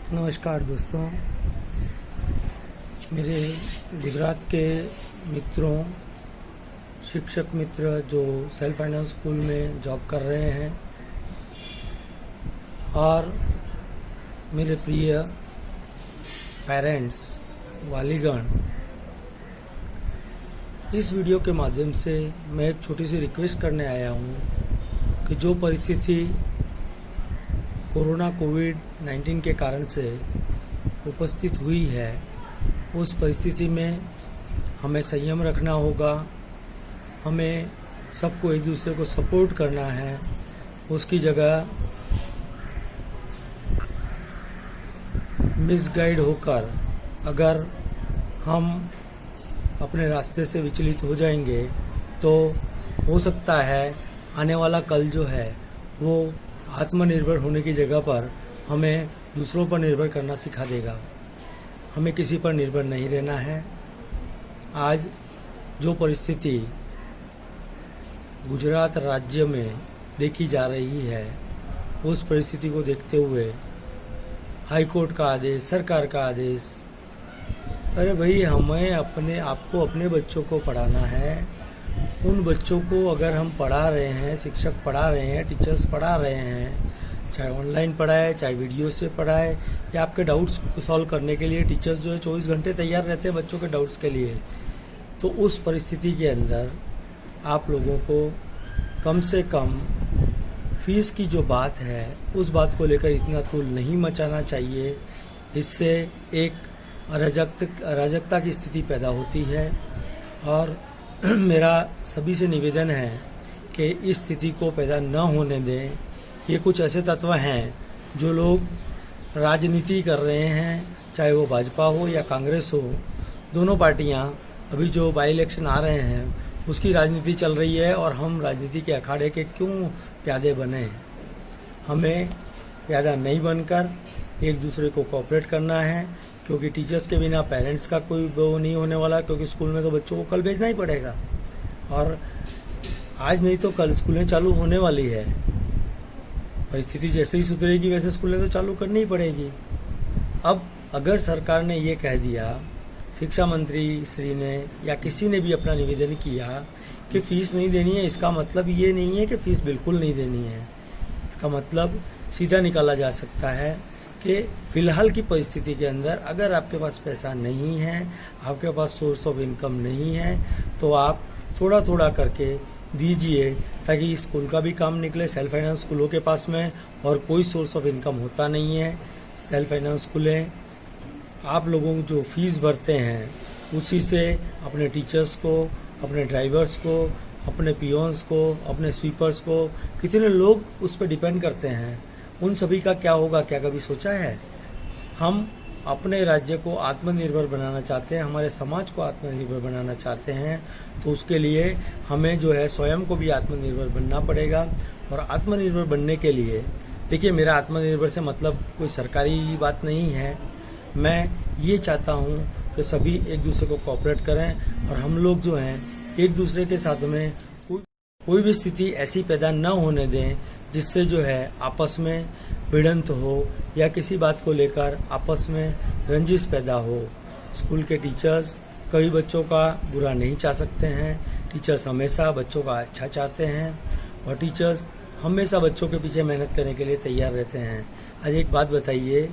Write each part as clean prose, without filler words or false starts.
नमस्कार दोस्तों, मेरे गुजरात के मित्रों, शिक्षक मित्र जो सेल्फ फाइनेंस स्कूल में जॉब कर रहे हैं और मेरे प्रिय पेरेंट्स, वालिगण, इस वीडियो के माध्यम से मैं एक छोटी सी रिक्वेस्ट करने आया हूँ कि जो परिस्थिति कोविड-19 के कारण से उपस्थित हुई है, उस परिस्थिति में हमें संयम रखना होगा। हमें सबको एक दूसरे को सपोर्ट करना है। उसकी जगह मिसगाइड होकर अगर हम अपने रास्ते से विचलित हो जाएंगे तो हो सकता है आने वाला कल जो है वो आत्मनिर्भर होने की जगह पर हमें दूसरों पर निर्भर करना सिखा देगा। हमें किसी पर निर्भर नहीं रहना है। आज जो परिस्थिति गुजरात राज्य में देखी जा रही है, उस परिस्थिति को देखते हुए हाई कोर्ट का आदेश, सरकार का आदेश, अरे भाई हमें आपको अपने बच्चों को पढ़ाना है। उन बच्चों को अगर हम पढ़ा रहे हैं, शिक्षक पढ़ा रहे हैं, टीचर्स पढ़ा रहे हैं, चाहे ऑनलाइन पढ़ाए, चाहे वीडियो से पढ़ाए, या आपके डाउट्स सॉल्व करने के लिए टीचर्स जो है 24 घंटे तैयार रहते हैं बच्चों के डाउट्स के लिए, तो उस परिस्थिति के अंदर आप लोगों को कम से कम फीस की जो बात है उस बात को लेकर इतना तूल नहीं मचाना चाहिए। इससे एक अराजकता की स्थिति पैदा होती है और मेरा सभी से निवेदन है कि इस स्थिति को पैदा न होने दें। ये कुछ ऐसे तत्व हैं जो लोग राजनीति कर रहे हैं, चाहे वो भाजपा हो या कांग्रेस हो, दोनों पार्टियां अभी जो बाई इलेक्शन आ रहे हैं उसकी राजनीति चल रही है और हम राजनीति के अखाड़े के क्यों प्यादे बने। हमें प्यादा नहीं बनकर एक दूसरे को कोऑपरेट करना है, क्योंकि टीचर्स के बिना पेरेंट्स का कोई वो नहीं होने वाला, क्योंकि स्कूल में तो बच्चों को कल भेजना ही पड़ेगा और आज नहीं तो कल स्कूलें चालू होने वाली है। परिस्थिति जैसे ही सुधरेगी वैसे स्कूलें तो चालू करनी ही पड़ेगी। अब अगर सरकार ने ये कह दिया, शिक्षा मंत्री श्री ने या किसी ने भी अपना निवेदन किया कि फीस नहीं देनी है, इसका मतलब ये नहीं है कि फीस बिल्कुल नहीं देनी है। इसका मतलब सीधा निकाला जा सकता है कि फ़िलहाल की परिस्थिति के अंदर अगर आपके पास पैसा नहीं है, आपके पास सोर्स ऑफ इनकम नहीं है, तो आप थोड़ा थोड़ा करके दीजिए ताकि स्कूल का भी काम निकले। सेल्फ फाइनेंस स्कूलों के पास में और कोई सोर्स ऑफ इनकम होता नहीं है। सेल्फ फाइनेंस स्कूलें आप लोगों को जो फीस भरते हैं उसी से अपने टीचर्स को, अपने ड्राइवर्स को, अपने पियोन्स को, अपने स्वीपर्स को, कितने लोग उस पर डिपेंड करते हैं। उन सभी का क्या होगा, क्या कभी सोचा है? हम अपने राज्य को आत्मनिर्भर बनाना चाहते हैं, हमारे समाज को आत्मनिर्भर बनाना चाहते हैं, तो उसके लिए हमें जो है स्वयं को भी आत्मनिर्भर बनना पड़ेगा। और आत्मनिर्भर बनने के लिए देखिए, मेरा आत्मनिर्भर से मतलब कोई सरकारी बात नहीं है। मैं ये चाहता हूँ कि सभी एक दूसरे को कोऑपरेट करें और हम लोग जो हैं एक दूसरे के साथ में कोई भी स्थिति ऐसी पैदा न होने दें जिससे जो है आपस में भिड़ंत हो या किसी बात को लेकर आपस में रंजिश पैदा हो। स्कूल के टीचर्स कभी बच्चों का बुरा नहीं चाह सकते हैं। टीचर्स हमेशा बच्चों का अच्छा चाहते हैं और टीचर्स हमेशा बच्चों के पीछे मेहनत करने के लिए तैयार रहते हैं। आज एक बात बताइए,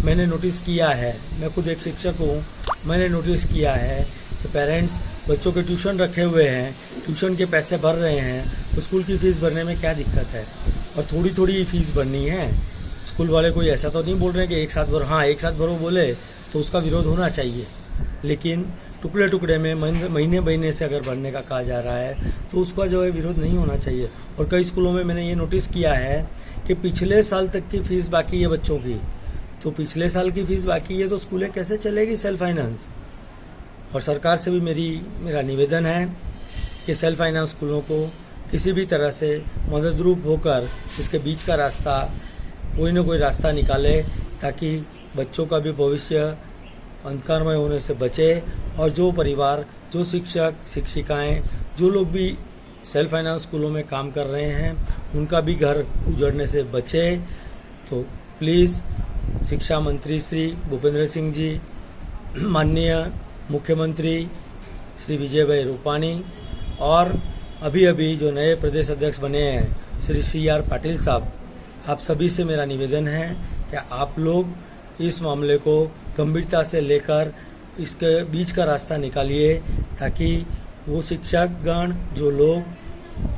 मैंने नोटिस किया है, मैं खुद एक शिक्षक हूँ, मैंने नोटिस किया है कि पेरेंट्स बच्चों के ट्यूशन रखे हुए हैं, ट्यूशन के पैसे भर रहे हैं, तो स्कूल की फ़ीस भरने में क्या दिक्कत है? और थोड़ी थोड़ी फीस भरनी है। स्कूल वाले कोई ऐसा तो नहीं बोल रहे कि एक साथ भरो। हाँ, एक साथ भरो बोले तो उसका विरोध होना चाहिए, लेकिन टुकड़े टुकड़े में महीने महीने से अगर भरने का कहा जा रहा है तो उसका जो है विरोध नहीं होना चाहिए। और कई स्कूलों में मैंने ये नोटिस किया है कि पिछले साल तक की फ़ीस बाकी है बच्चों की, तो पिछले साल की फ़ीस बाकी है तो स्कूलें कैसे चलेगी सेल्फ फाइनेंस? और सरकार से भी मेरा निवेदन है कि सेल्फ फाइनेंस स्कूलों को किसी भी तरह से मददरूप होकर इसके बीच का रास्ता, कोई ना कोई रास्ता निकाले ताकि बच्चों का भी भविष्य अंधकारमय होने से बचे और जो परिवार, जो शिक्षक शिक्षिकाएं, जो लोग भी सेल्फ फाइनेंस स्कूलों में काम कर रहे हैं उनका भी घर उजड़ने से बचे। तो प्लीज़ शिक्षा मंत्री श्री भूपेंद्र सिंह जी, माननीय मुख्यमंत्री श्री विजय भाई रूपाणी और अभी अभी जो नए प्रदेश अध्यक्ष बने हैं श्री CR पाटिल साहब, आप सभी से मेरा निवेदन है कि आप लोग इस मामले को गंभीरता से लेकर इसके बीच का रास्ता निकालिए, ताकि वो शिक्षकगण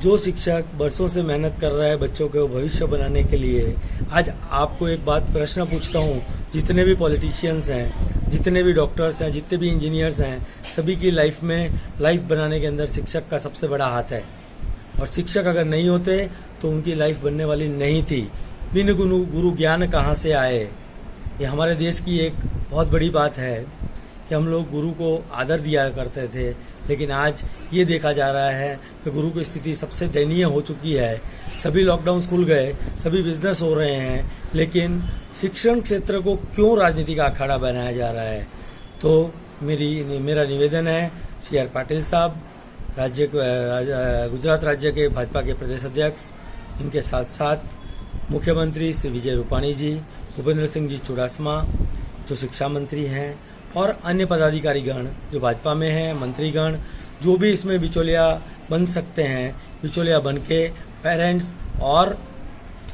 जो शिक्षक बरसों से मेहनत कर रहा है बच्चों के भविष्य बनाने के लिए। आज आपको एक बात प्रश्न पूछता हूँ, जितने भी पॉलिटिशियंस हैं, जितने भी डॉक्टर्स हैं, जितने भी इंजीनियर्स हैं, सभी की लाइफ बनाने के अंदर शिक्षक का सबसे बड़ा हाथ है। और शिक्षक अगर नहीं होते तो उनकी लाइफ बनने वाली नहीं थी। बिन गुरु ज्ञान कहाँ से आए, ये हमारे देश की एक बहुत बड़ी बात है कि हम लोग गुरु को आदर दिया करते थे, लेकिन आज ये देखा जा रहा है कि गुरु की स्थिति सबसे दयनीय हो चुकी है। सभी लॉकडाउन खुल गए, सभी बिजनेस हो रहे हैं, लेकिन शिक्षण क्षेत्र को क्यों राजनीति का अखाड़ा बनाया जा रहा है। तो मेरा निवेदन है CR पाटिल साहब, गुजरात राज्य के भाजपा के प्रदेश अध्यक्ष, इनके साथ साथ मुख्यमंत्री श्री विजय रूपाणी जी, भूपेंद्र सिंह जी चुड़ासमा जो शिक्षा मंत्री हैं, और अन्य पदाधिकारीगण जो भाजपा में हैं, मंत्रीगण, जो भी इसमें बिचौलिया बन सकते हैं, बिचौलिया बन के पेरेंट्स और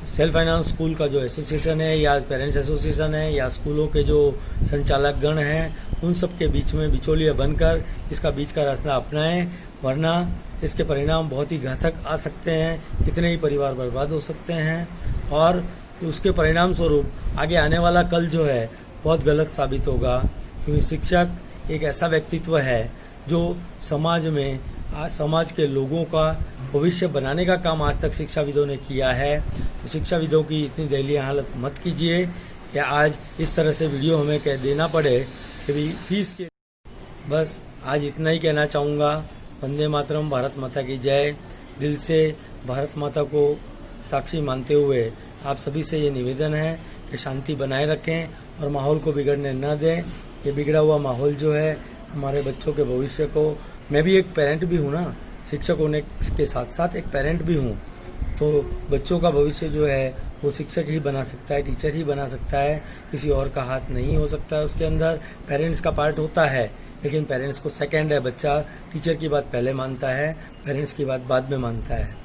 सेल्फ फाइनेंस स्कूल का जो एसोसिएशन है या पेरेंट्स एसोसिएशन है या स्कूलों के जो संचालक गण हैं, उन सब के बीच में बिचौलिया बनकर इसका बीच का रास्ता अपनाएं, वरना इसके परिणाम बहुत ही घातक आ सकते हैं। कितने ही परिवार बर्बाद हो सकते हैं और उसके परिणाम स्वरूप आगे आने वाला कल जो है बहुत गलत साबित होगा, क्योंकि शिक्षक एक ऐसा व्यक्तित्व है जो समाज के लोगों का भविष्य बनाने का काम आज तक शिक्षाविदों ने किया है। तो शिक्षाविदों की इतनी दयनीय हालत मत कीजिए कि आज इस तरह से वीडियो हमें कह देना पड़े कि भी फीस के। बस आज इतना ही कहना चाहूँगा। वंदे मातरम, भारत माता की जय। दिल से भारत माता को साक्षी मानते हुए आप सभी से ये निवेदन है कि शांति बनाए रखें और माहौल को बिगड़ने न दें। ये बिगड़ा हुआ माहौल जो है हमारे बच्चों के भविष्य को, मैं भी एक पेरेंट भी हूँ ना, शिक्षक होने के साथ साथ एक पेरेंट भी हूँ, तो बच्चों का भविष्य जो है वो शिक्षक ही बना सकता है, टीचर ही बना सकता है, किसी और का हाथ नहीं हो सकता है उसके अंदर। पेरेंट्स का पार्ट होता है, लेकिन पेरेंट्स को सेकंड है। बच्चा टीचर की बात पहले मानता है, पेरेंट्स की बात बाद में मानता है।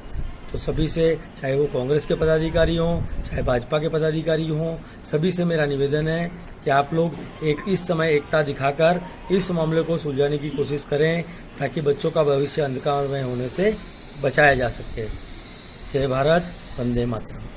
तो सभी से, चाहे वो कांग्रेस के पदाधिकारी हों, चाहे भाजपा के पदाधिकारी हों, सभी से मेरा निवेदन है कि आप लोग इस समय एकता दिखाकर इस मामले को सुलझाने की कोशिश करें, ताकि बच्चों का भविष्य अंधकारमय होने से बचाया जा सके। जय भारत, वंदे मातरम।